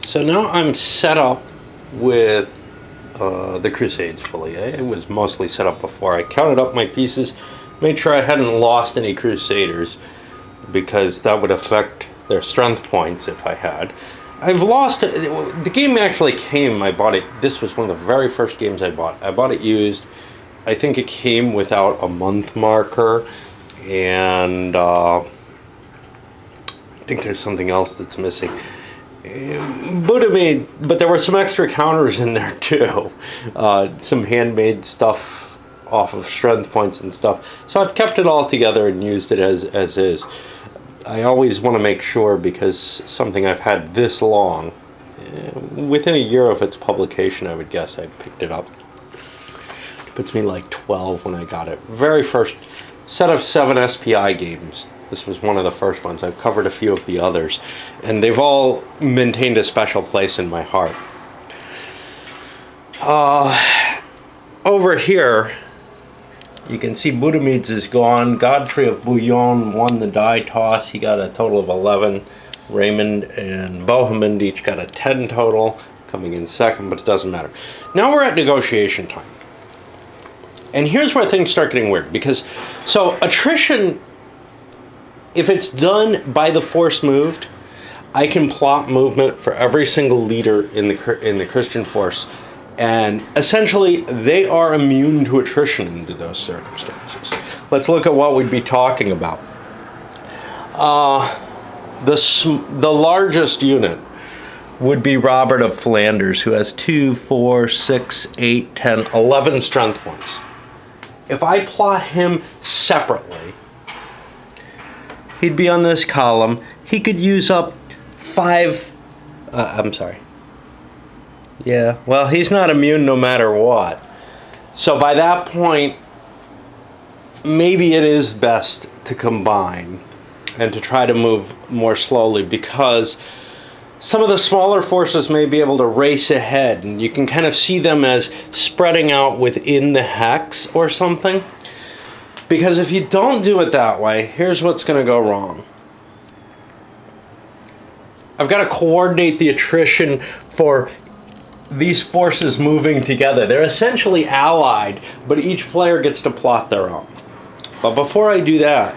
So now I'm set up with the Crusades fully. It was mostly set up before. I counted up my pieces, made sure I hadn't lost any Crusaders, because that would affect their strength points if I had. I've lost... The game actually came, I bought it... This was one of the very first games I bought. I bought it used. I think it came without a month marker, and I think there's something else that's missing. But there were some extra counters in there too. Some handmade stuff off of strength points and stuff. So I've kept it all together and used it as is. I always want to make sure, because something I've had this long, within a year of its publication, I would guess I picked it up. It puts me like 12 when I got it. Very first set of 7 SPI games. This was one of the first ones. I've covered a few of the others, and they've all maintained a special place in my heart. Over here, you can see Budimides is gone. Godfrey of Bouillon won the die toss. He got a total of 11. Raymond and Bohemond each got a 10 total, coming in second, but it doesn't matter. Now we're at negotiation time. And here's where things start getting weird, because, so attrition, if it's done by the force moved, I can plot movement for every single leader in the Christian force, and essentially they are immune to attrition under those circumstances. Let's look at what we'd be talking about. The largest unit would be Robert of Flanders, who has 2, 4, 6, 8, 10, 11 strength points. If I plot him separately, he'd be on this column. He could use up 5... I'm sorry. Yeah, well, he's not immune no matter what. So by that point, maybe it is best to combine and to try to move more slowly, because some of the smaller forces may be able to race ahead, and you can kind of see them as spreading out within the hex or something. Because if you don't do it that way, here's what's going to go wrong. I've got to coordinate the attrition for these forces moving together. They're essentially allied, but each player gets to plot their own. But before I do that,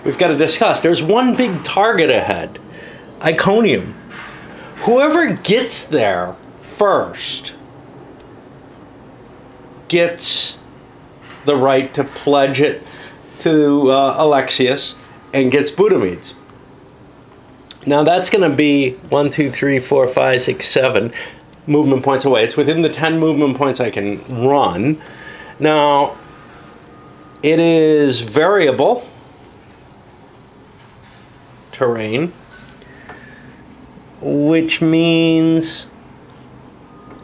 we've got to discuss. There's one big target ahead, Iconium. Whoever gets there first gets the right to pledge it to Alexius and gets Budimides. Now that's going to be 1, 2, 3, 4, 5, 6, 7 movement points away. It's within the 10 movement points I can run. Now, it is variable terrain, which means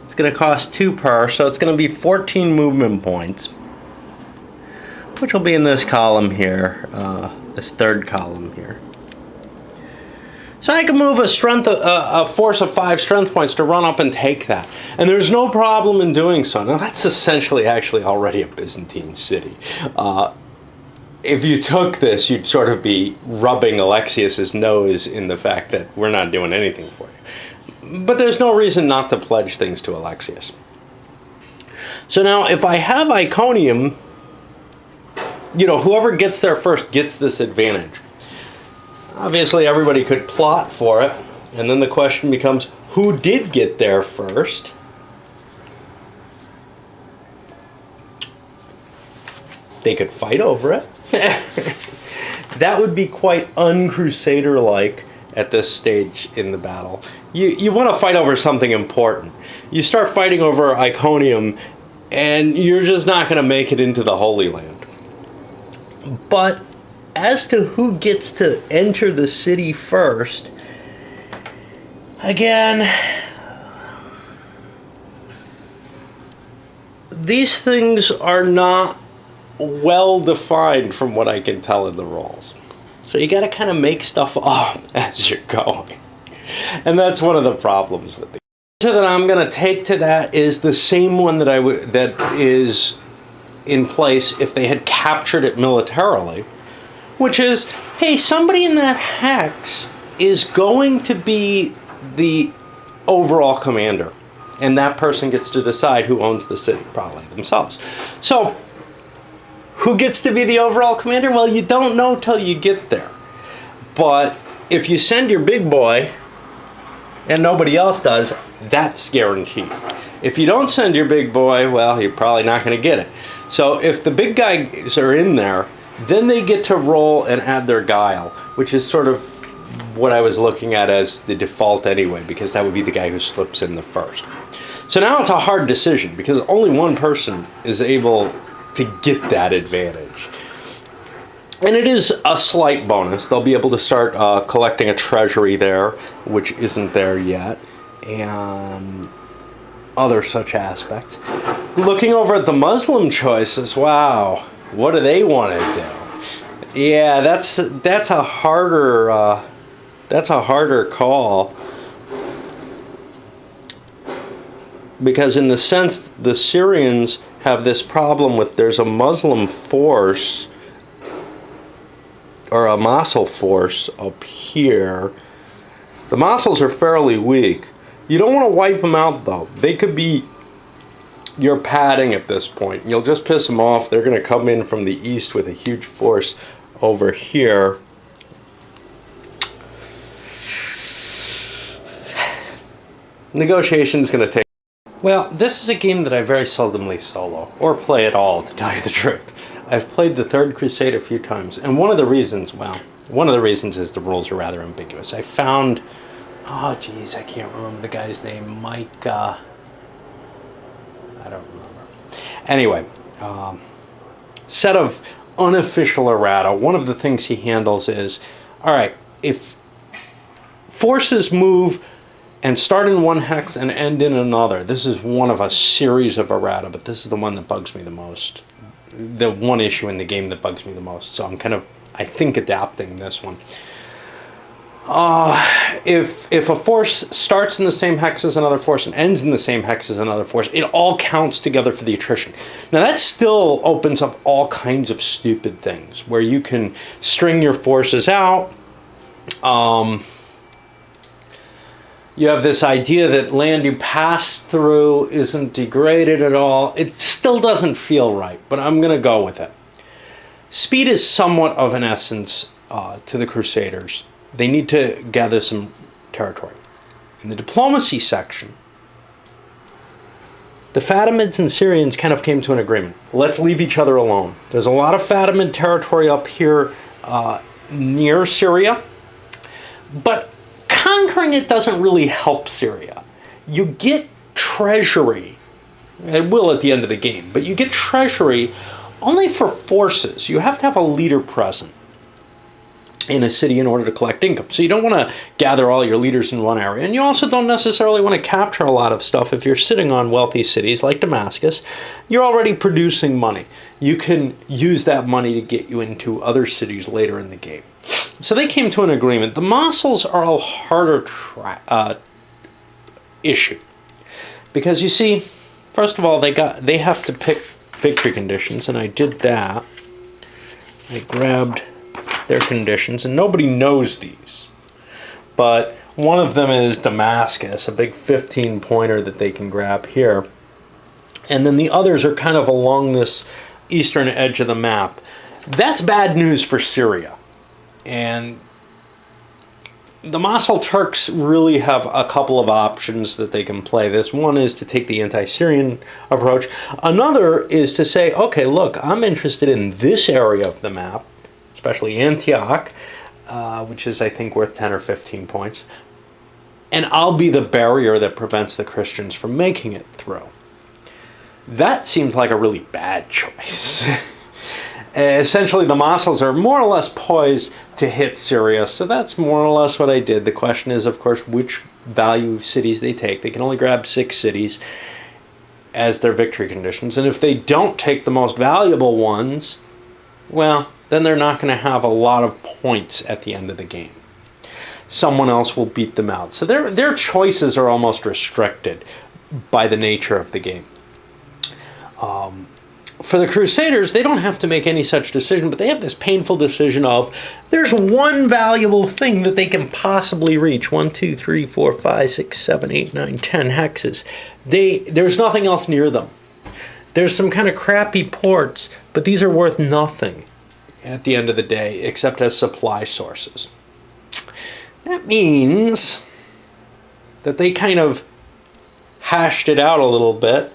it's going to cost 2 per, so it's going to be 14 movement points, which will be in this column here, this third column here. So I can move a force of 5 strength points to run up and take that. And there's no problem in doing so. Now that's essentially actually already a Byzantine city. If you took this, you'd sort of be rubbing Alexius's nose in the fact that we're not doing anything for you. But there's no reason not to pledge things to Alexius. So now if I have Iconium, you know, whoever gets there first gets this advantage. Obviously, everybody could plot for it, and then the question becomes, who did get there first? They could fight over it. That would be quite un-Crusader-like at this stage in the battle. You want to fight over something important. You start fighting over Iconium, and you're just not going to make it into the Holy Land. But as to who gets to enter the city first, again, these things are not well defined from what I can tell in the rules. So you got to kind of make stuff up as you're going. And that's one of the problems with the answer that I'm going to take to that is the same one that is in place if they had captured it militarily, which is, hey, somebody in that hex is going to be the overall commander. And that person gets to decide who owns the city, probably themselves. So, who gets to be the overall commander? Well, you don't know till you get there. But if you send your big boy and nobody else does, that's guaranteed. If you don't send your big boy, well, you're probably not going to get it. So if the big guys are in there, then they get to roll and add their guile, which is sort of what I was looking at as the default anyway, because that would be the guy who slips in the first. So now it's a hard decision, because only one person is able to get that advantage. And it is a slight bonus. They'll be able to start collecting a treasury there, which isn't there yet, and other such aspects. Looking over at the Muslim choices, wow, what do they want to do? Yeah, that's a harder call, because in the sense the Syrians have this problem with there's a Muslim force or a Mosul force up here. The Mosuls are fairly weak. You don't want to wipe them out, though. They could be your padding at this point. You'll just piss them off. They're going to come in from the east with a huge force over here. Negotiation's going to take... Well, this is a game that I very seldomly solo, or play at all, to tell you the truth. I've played the Third Crusade a few times, and one of the reasons is the rules are rather ambiguous. I found... Oh, geez, I can't remember the guy's name. Mike, I don't remember. Anyway, set of unofficial errata. One of the things he handles is, all right, if forces move and start in one hex and end in another, this is one of a series of errata, but this is the one that bugs me the most. The one issue in the game that bugs me the most. So I'm kind of, I think, adapting this one. If a force starts in the same hex as another force and ends in the same hex as another force, it all counts together for the attrition. Now that still opens up all kinds of stupid things, where you can string your forces out. You have this idea that land you pass through isn't degraded at all. It still doesn't feel right, but I'm going to go with it. Speed is somewhat of an essence to the Crusaders. They need to gather some territory. In the diplomacy section, the Fatimids and Syrians kind of came to an agreement. Let's leave each other alone. There's a lot of Fatimid territory up here near Syria, but conquering it doesn't really help Syria. You get treasury. It will at the end of the game, but you get treasury only for forces. You have to have a leader present in a city in order to collect income. So you don't want to gather all your leaders in one area. And you also don't necessarily want to capture a lot of stuff. If you're sitting on wealthy cities like Damascus, you're already producing money. You can use that money to get you into other cities later in the game. So they came to an agreement. The Mosuls are a harder issue. Because you see, first of all, they have to pick victory conditions, and I did that. I grabbed their conditions, and nobody knows these, but one of them is Damascus, a big 15-pointer that they can grab here, and then the others are kind of along this eastern edge of the map. That's bad news for Syria, and the Mosul Turks really have a couple of options that they can play. This one is to take the anti-Syrian approach. Another is to say, okay, look, I'm interested in this area of the map, especially Antioch, which is, I think, worth 10 or 15 points. And I'll be the barrier that prevents the Christians from making it through. That seems like a really bad choice. Essentially, the Mosuls are more or less poised to hit Syria, so that's more or less what I did. The question is, of course, which value cities they take. They can only grab 6 cities as their victory conditions, and if they don't take the most valuable ones, well, then they're not going to have a lot of points at the end of the game. Someone else will beat them out. So their choices are almost restricted by the nature of the game. for the Crusaders, they don't have to make any such decision, but they have this painful decision of there's one valuable thing that they can possibly reach. 1, 2, 3, 4, 5, 6, 7, 8, 9, 10 hexes. There's nothing else near them. There's some kind of crappy ports, but these are worth nothing at the end of the day, except as supply sources. That means that they kind of hashed it out a little bit,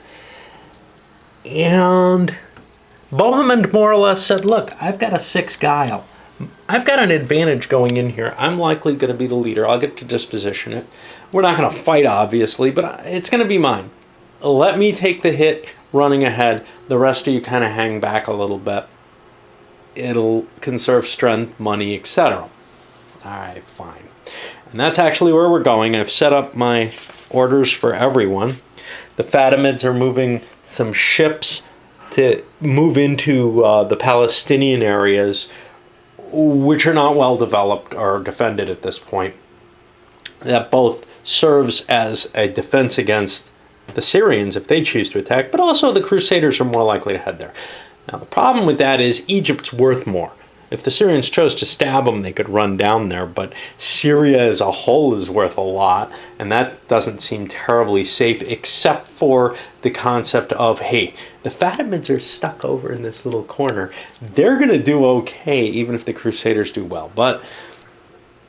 and Bohemond more or less said, look, I've got a 6 guile. I've got an advantage going in here. I'm likely going to be the leader. I'll get to disposition it. We're not going to fight, obviously, but it's going to be mine. Let me take the hit running ahead. The rest of you kind of hang back a little bit. It'll conserve strength, money, etc. All right, fine. And that's actually where we're going. I've set up my orders for everyone. The Fatimids are moving some ships to move into the Palestinian areas, which are not well developed or defended at this point. That both serves as a defense against the Syrians if they choose to attack, but also the Crusaders are more likely to head there. Now the problem with that is Egypt's worth more. If the Syrians chose to stab them, they could run down there, but Syria as a whole is worth a lot, and that doesn't seem terribly safe, except for the concept of, hey, the Fatimids are stuck over in this little corner. They're going to do okay, even if the Crusaders do well. But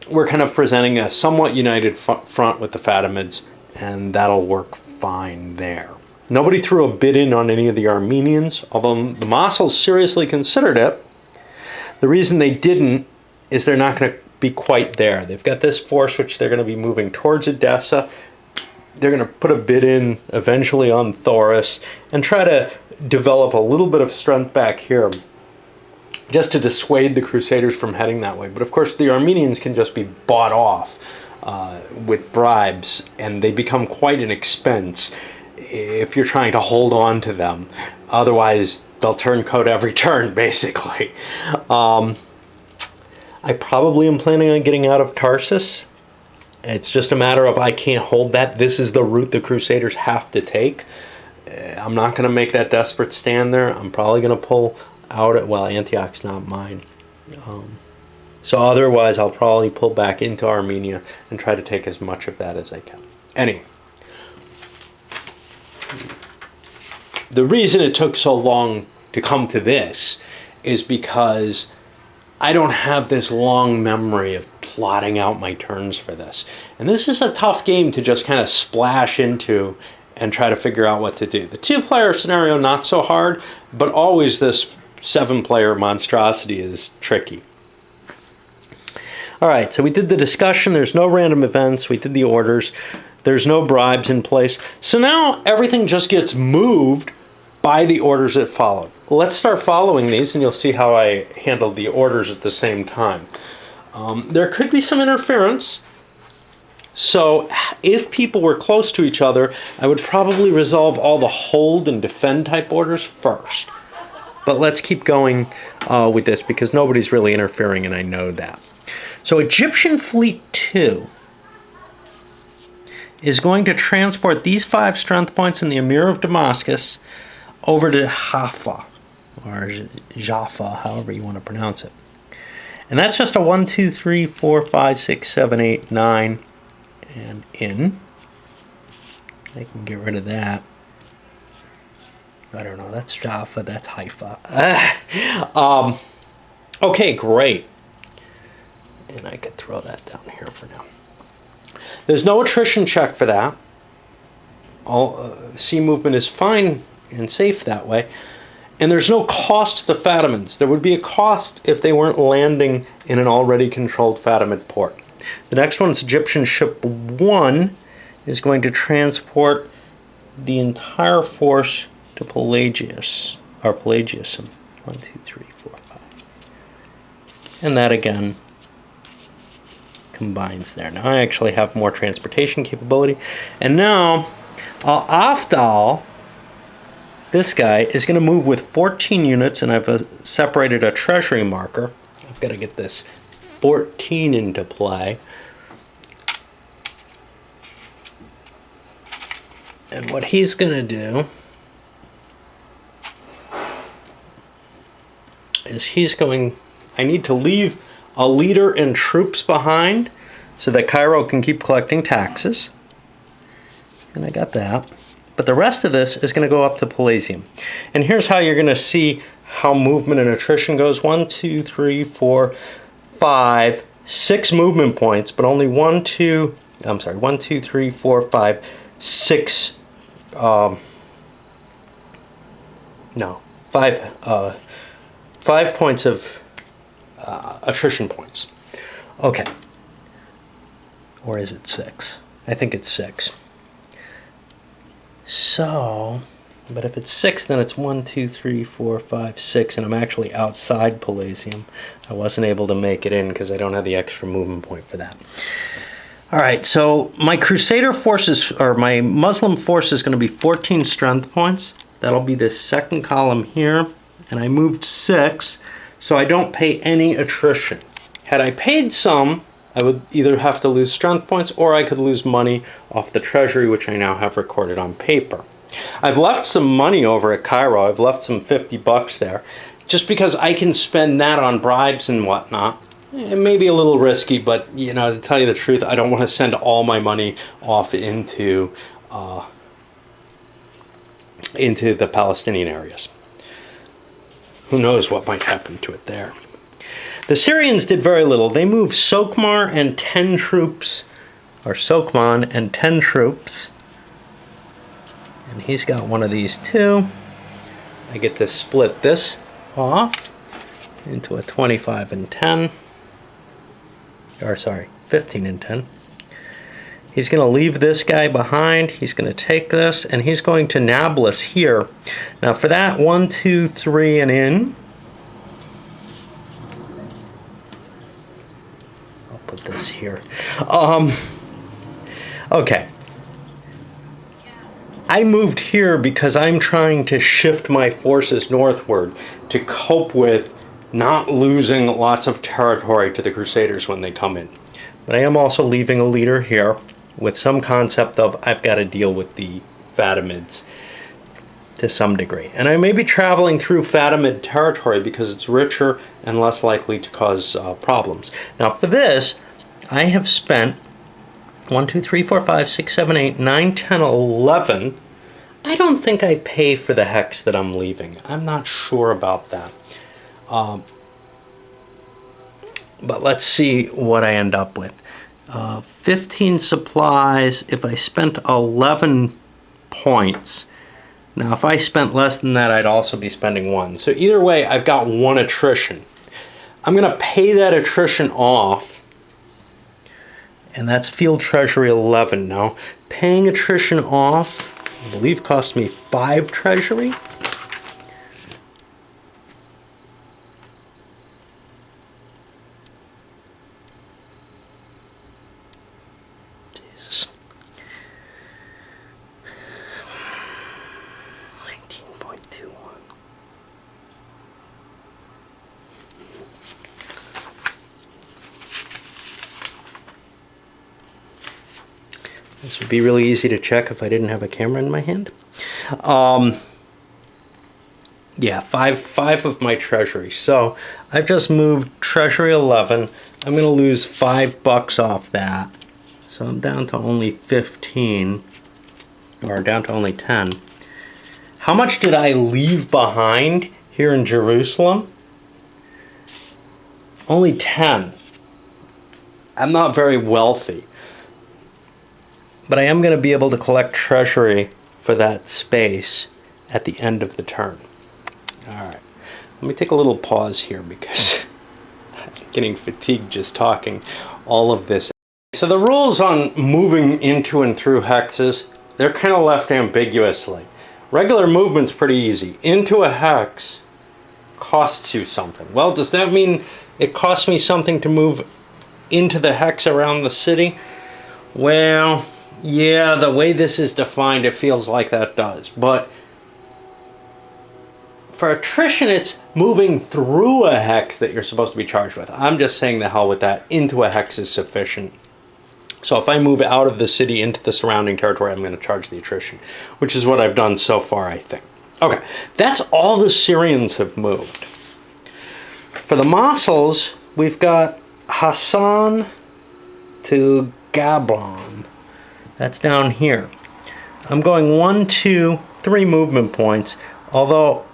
we're kind of presenting a somewhat united front with the Fatimids, and that'll work fine there. Nobody threw a bid in on any of the Armenians, although the Moslems seriously considered it. The reason they didn't is they're not going to be quite there. They've got this force which they're going to be moving towards Edessa. They're going to put a bid in eventually on Thoris and try to develop a little bit of strength back here just to dissuade the Crusaders from heading that way. But of course the Armenians can just be bought off with bribes, and they become quite an expense if you're trying to hold on to them. Otherwise they'll turncoat every turn, basically. I probably am planning on getting out of Tarsus. It's just a matter of I can't hold that. This is the route the Crusaders have to take. I'm not going to make that desperate stand there. I'm probably going to pull out at, well, Antioch's not mine. So otherwise, I'll probably pull back into Armenia and try to take as much of that as I can. Anyway. The reason it took so long to come to this is because I don't have this long memory of plotting out my turns for this. And this is a tough game to just kind of splash into and try to figure out what to do. The 2-player scenario, not so hard, but always this 7-player monstrosity is tricky. All right, so we did the discussion. There's no random events. We did the orders. There's no bribes in place. So now everything just gets moved by the orders that followed. Let's start following these, and you'll see how I handled the orders at the same time. There could be some interference. So if people were close to each other, I would probably resolve all the hold and defend type orders first. But let's keep going with this because nobody's really interfering, and I know that. So Egyptian Fleet 2 is going to transport these 5 strength points in the Emir of Damascus over to Haifa, or Jaffa, however you want to pronounce it. And that's just a 1, 2, 3, 4, 5, 6, 7, 8, 9, and in. I can get rid of that. I don't know, that's Jaffa, that's Haifa. Okay, great. And I could throw that down here for now. There's no attrition check for that. All sea movement is fine and safe that way. And there's no cost to the Fatimids. There would be a cost if they weren't landing in an already controlled Fatimid port. The next one is Egyptian Ship 1 is going to transport the entire force to Pelagius, or Pelagiusum. 1, 2, 3, 4, 5. And that again combines there. Now I actually have more transportation capability. And now Al-Afdal, this guy, is going to move with 14 units, and I've separated a treasury marker. I've got to get this 14 into play. And what he's going to do is I need to leave a leader and troops behind so that Cairo can keep collecting taxes. And I got that. But the rest of this is going to go up to Palatium. And here's how you're going to see how movement and attrition goes. 1, 2, 3, 4, 5, 6 movement points, but only 1, 2, 3, 4, 5, 6, 5 points of attrition points. Okay. Or is it 6? I think it's 6. So, but if it's 6, then it's 1, 2, 3, 4, 5, 6, and I'm actually outside Palatium. I wasn't able to make it in because I don't have the extra movement point for that. All right, so my Crusader forces, or my Muslim force, is going to be 14 strength points. That'll be the second column here, and I moved 6, so I don't pay any attrition. Had I paid some, I would either have to lose strength points or I could lose money off the treasury, which I now have recorded on paper. I've left some money over at Cairo. I've left some $50 there, just because I can spend that on bribes and whatnot. It may be a little risky, but you know, to tell you the truth, I don't want to send all my money off into the Palestinian areas. Who knows what might happen to it there. The Syrians did very little. They moved Sokmar and 10 troops, or Sokman and 10 troops. And he's got one of these too. I get to split this off into a 25 and 10. Or sorry, 15 and 10. He's going to leave this guy behind. He's going to take this, and he's going to Nablus here. Now for that, 1, 2, 3, and in. Put this here. Okay. I moved here because I'm trying to shift my forces northward to cope with not losing lots of territory to the Crusaders when they come in. But I am also leaving a leader here with some concept of I've got to deal with the Fatimids to some degree. And I may be traveling through Fatimid territory because it's richer and less likely to cause problems. Now for this, I have spent 1, 2, 3, 4, 5, 6, 7, 8, 9, 10, 11. I don't think I pay for the hex that I'm leaving. I'm not sure about that. But let's see what I end up with. 15 supplies, if I spent 11 points. Now if I spent less than that, I'd also be spending 1. So either way, I've got 1 attrition. I'm going to pay that attrition off. And that's field treasury 11. Now, paying attrition off, I believe, cost me 5 treasury. Jesus. 19.21. This would be really easy to check if I didn't have a camera in my hand. Yeah, five of my treasury. So I've just moved treasury 11. I'm going to lose $5 off that. So I'm down to only 15, or down to only 10. How much did I leave behind here in Jerusalem? Only 10. I'm not very wealthy. But I am going to be able to collect treasury for that space at the end of the turn. Alright, let me take a little pause here because I'm getting fatigued just talking all of this. So the rules on moving into and through hexes, they're kind of left ambiguously. Regular movement's pretty easy. Into a hex costs you something. Well, does that mean it costs me something to move into the hex around the city? Well, yeah, the way this is defined, it feels like that does. But for attrition, it's moving through a hex that you're supposed to be charged with. I'm just saying the hell with that. Into a hex is sufficient. So if I move out of the city into the surrounding territory, I'm going to charge the attrition, which is what I've done so far, I think. Okay, that's all the Syrians have moved. For the Mossels, we've got Hassan to Gabon. That's down here. I'm going 1, 2, 3 movement points, although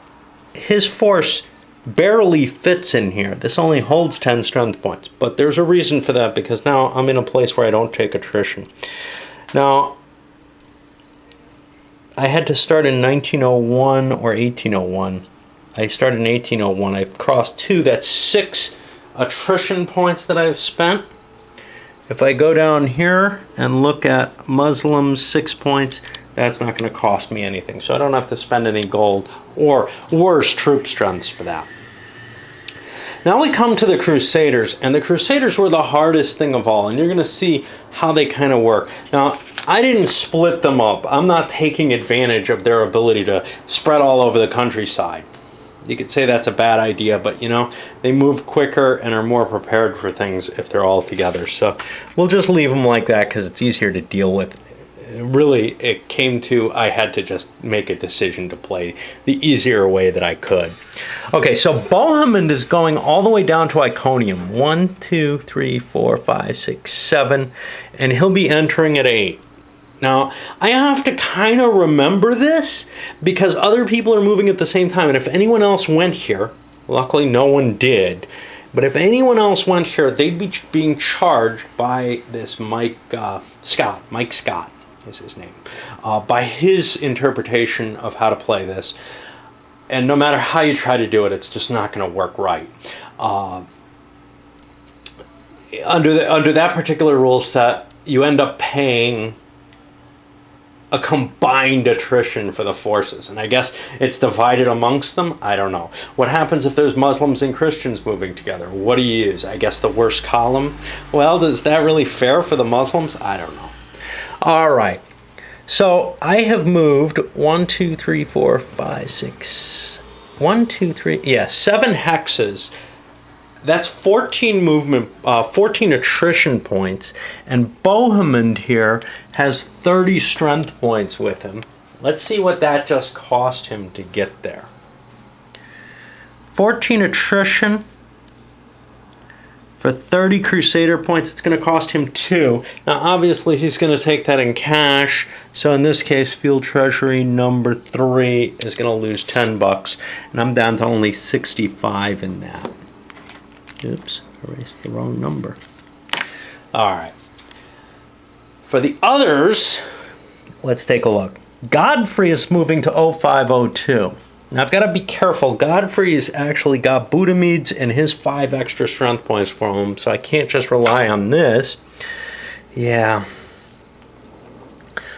his force barely fits in here. This only holds 10 strength points, but there's a reason for that, because now I'm in a place where I don't take attrition. Now, I had to start in 1901 or 1801. I started in 1801. I've crossed 2. That's 6 attrition points that I've spent. If I go down here and look at Muslims, 6 points, that's not going to cost me anything. So I don't have to spend any gold or worse troop strengths for that. Now we come to the Crusaders, and the Crusaders were the hardest thing of all, and you're going to see how they kind of work. Now, I didn't split them up. I'm not taking advantage of their ability to spread all over the countryside. You could say that's a bad idea, but you know, they move quicker and are more prepared for things if they're all together. So we'll just leave them like that because it's easier to deal with. Really, it came to, I had to just make a decision to play the easier way that I could. Okay, so Bohemond is going all the way down to Iconium. 1, 2, 3, 4, 5, 6, 7, and he'll be entering at 8. Now, I have to kind of remember this because other people are moving at the same time. And if anyone else went here, luckily no one did, but if anyone else went here, they'd be being charged by this Mike Scott is his name, by his interpretation of how to play this. And no matter how you try to do it, it's just not going to work right. Under that particular rule set, you end up paying a combined attrition for the forces, and I guess it's divided amongst them. I don't know. What happens if there's Muslims and Christians moving together? What do you use? I guess the worst column. Well, is that really fair for the Muslims? I don't know. All right. So I have moved 1, 2, 3, 4, 5, 6, 1, 2, 3, yeah, 7 hexes. That's 14 movement, 14 attrition points, and Bohemond here has 30 strength points with him. Let's see what that just cost him to get there. 14 attrition for 30 Crusader points. It's going to cost him 2. Now, obviously, he's going to take that in cash. So in this case, Field Treasury number 3 is going to lose 10 bucks, and I'm down to only 65 in that. Oops, erased the wrong number. All right. For the others, let's take a look. Godfrey is moving to 0502. Now, I've got to be careful. Godfrey's actually got Budimides and his 5 extra strength points for him, so I can't just rely on this. Yeah.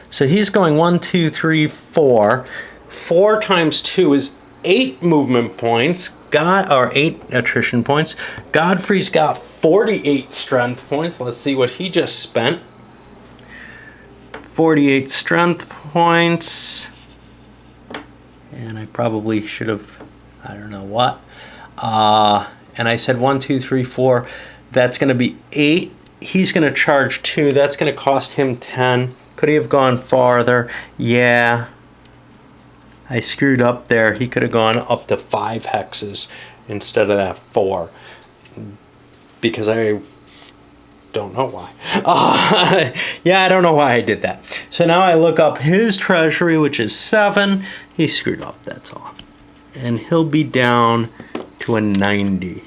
So he's going 1, 2, 3, 4. 4 times 2 is 8 movement points. 8 attrition points. Godfrey's got 48 strength points. Let's see what he just spent. 48 strength points. And I probably should have, I don't know what. And I said 1, 2, 3, 4. That's going to be 8. He's going to charge 2. That's going to cost him 10. Could he have gone farther? Yeah. I screwed up there. He could have gone up to 5 hexes instead of that 4. Because I don't know why. Yeah, I don't know why I did that. So now I look up his treasury, which is 7. He screwed up, that's all. And he'll be down to a 90.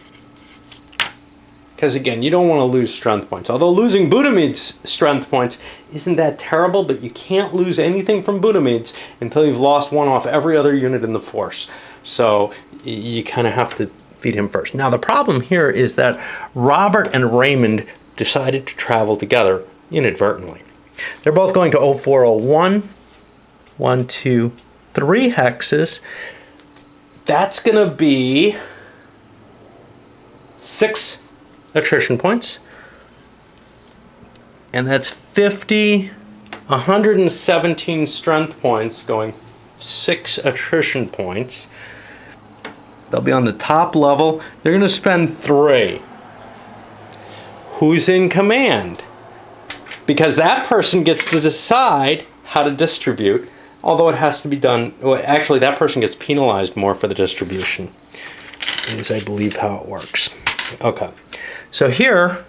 Because again, you don't want to lose strength points. Although losing Budimides' strength points isn't that terrible, but you can't lose anything from Budimides until you've lost one off every other unit in the force. So you kind of have to feed him first. Now the problem here is that Robert and Raymond decided to travel together inadvertently. They're both going to 0401. 1, 2, 3 hexes. That's going to be 6 attrition points, and that's 50, 117 strength points going 6 attrition points. They'll be on the top level. They're going to spend 3. Who's in command? Because that person gets to decide how to distribute, although it has to be done, well, actually that person gets penalized more for the distribution. is, I believe, how it works. Okay, so here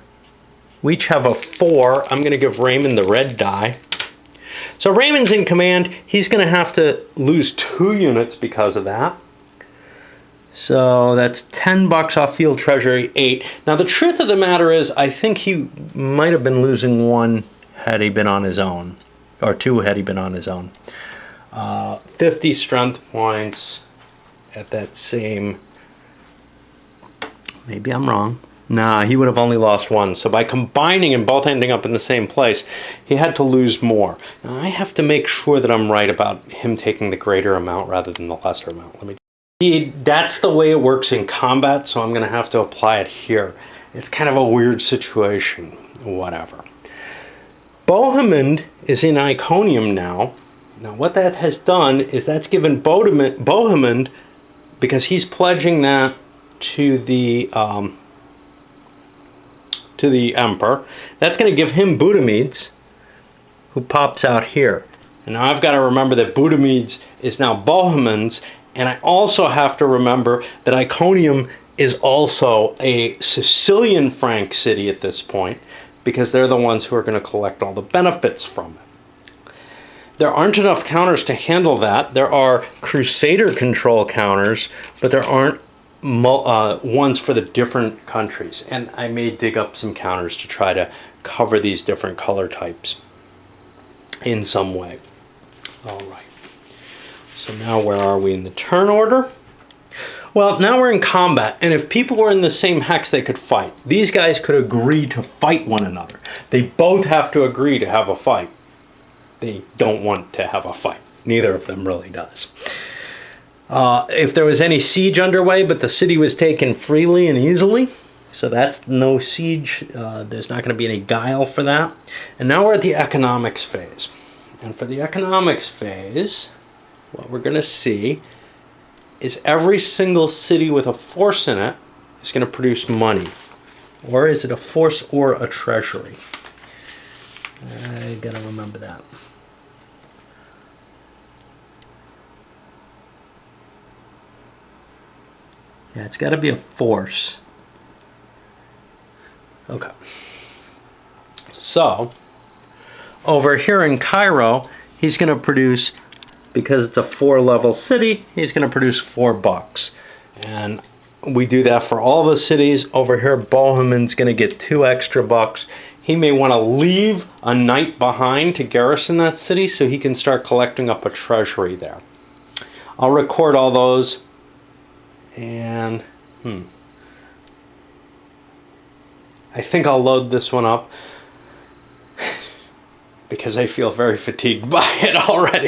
we each have a 4. I'm going to give Raymond the red die. So Raymond's in command. He's going to have to lose 2 units because of that. So that's $10 off field treasury, 8. Now the truth of the matter is, I think he might have been losing 1 had he been on his own, or 2 had he been on his own. 50 strength points at that same. Maybe I'm wrong. Nah, he would have only lost 1. So by combining and both ending up in the same place, he had to lose more. Now I have to make sure that I'm right about him taking the greater amount rather than the lesser amount. Let me. That's the way it works in combat, so I'm going to have to apply it here. It's kind of a weird situation. Whatever. Bohemond is in Iconium now. Now what that has done is that's given Bohemond, because he's pledging that to the Emperor, that's going to give him Budamedes, who pops out here. And now I've got to remember that Budamedes is now Bohemond's, and I also have to remember that Iconium is also a Sicilian Frank city at this point, because they're the ones who are going to collect all the benefits from it. There aren't enough counters to handle that. There are Crusader control counters, but there aren't ones for the different countries. And I may dig up some counters to try to cover these different color types in some way. All right. So now where are we in the turn order? Well, now we're in combat, and if people were in the same hex, they could fight. These guys could agree to fight one another. They both have to agree to have a fight. They don't want to have a fight. Neither of them really does. If there was any siege underway, but the city was taken freely and easily, so that's no siege. There's not going to be any guile for that. And now we're at the economics phase. And for the economics phase, what we're going to see is every single city with a force in it is going to produce money. Or is it a force or a treasury? I got to remember that. Yeah, it's got to be a force. Okay. So, over here in Cairo, he's going to produce, because it's a 4-level city, he's going to produce $4. And we do that for all the cities. Over here, Bohemond's going to get 2 extra bucks. He may want to leave a knight behind to garrison that city so he can start collecting up a treasury there. I'll record all those. And I think I'll load this one up because I feel very fatigued by it already.